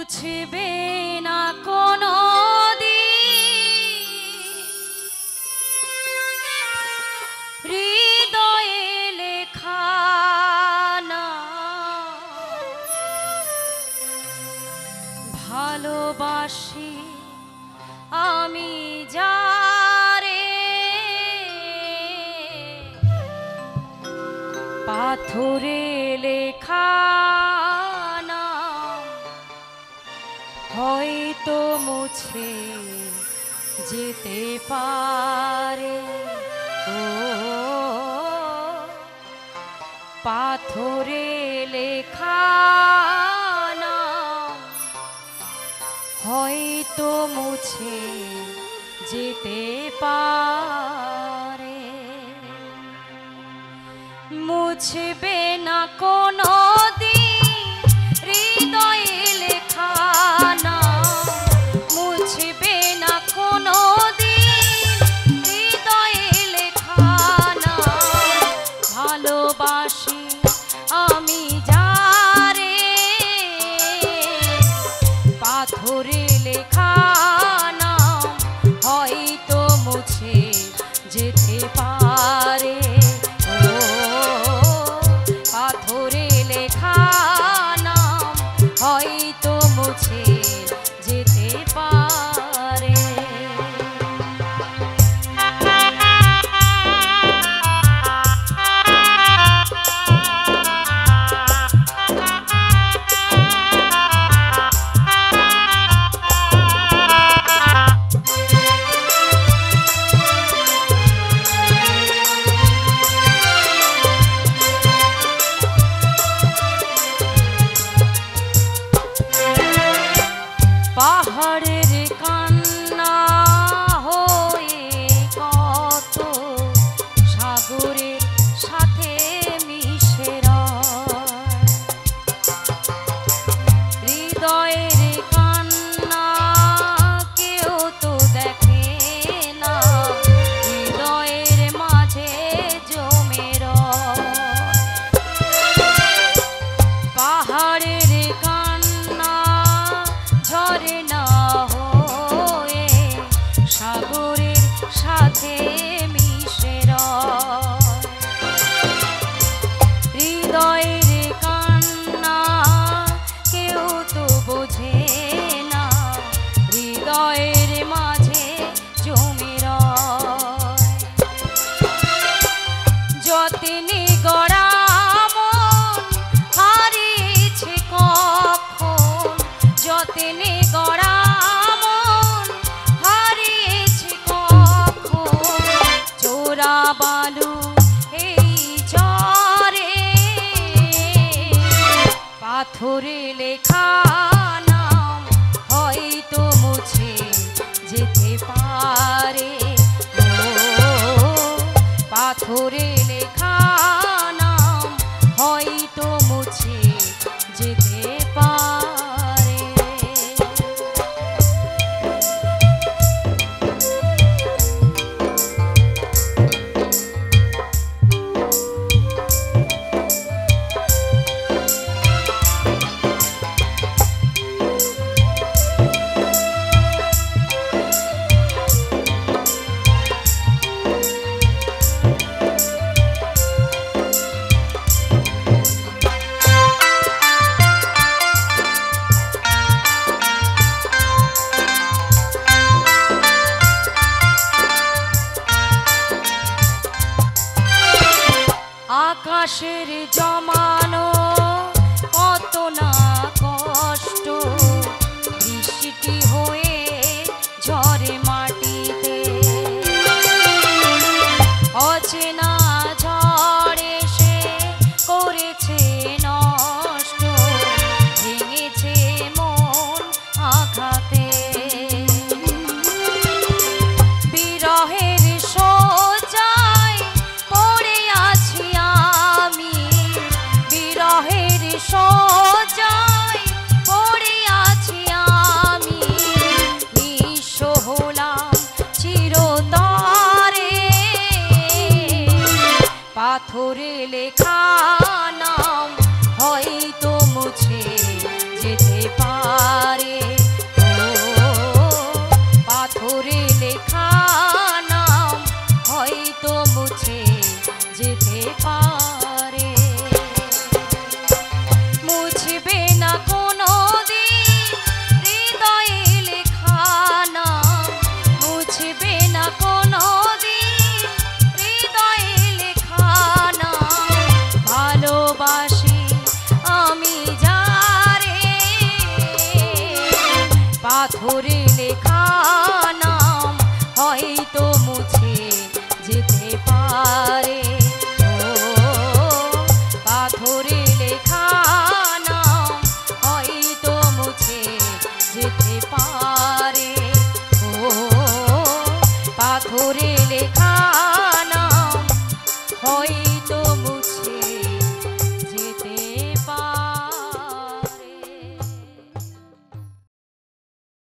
মুছবে না কোনো হৃদয়ে লেখা না ভালোবাসি আমি যারে পাথরে লেখা না হয়তো মুছে যেতে পারে ও পাথরে লেখা না হয়তো মুছে যেতে পারে মুছবে না কোনো হৃদয়ে লেখা না মুছবে না কোনো হৃদয়ে লেখা না ভালোবাসি আমি যারে পাথরে লেখা না হয়তো মুছে যেতে পারে ও পাথরে লেখা না হয়তো মুছে যেতে পারে পাহাড়ের কান্না হয়ে কত সাগরের সাথে মিশে হৃদয়ের কান্না কেউ তো দেখে না হৃদয়ের মাঝে জমে পাহাড়ের কান্না ঝরে না হয়ে সাগরের সাথে মিশে হৃদয়ের কান্না কেউ তো বোঝে না হৃদয়ের মাঝে জমে যতনে গড়া মন হারিয়েছে কখন যতনে গড়া মন হারিয়েছে কখন চোরা বালু এই ঝড়ে পাথরে লেখা নাম হয়তো মুছে যেতে পারে ও পাথরে লেখা নাম হয়তো মুছে যেতে পারে আকাশের জমানো কত না কষ্ট বৃষ্টি হয়ে ঝরে মাটিতে অচেনা ঝড় এসে করেছে নষ্ট ভেঙেছে মন আঘাতে বিরহের সোজায় পড়ে আছি আমি বিরহের সোজা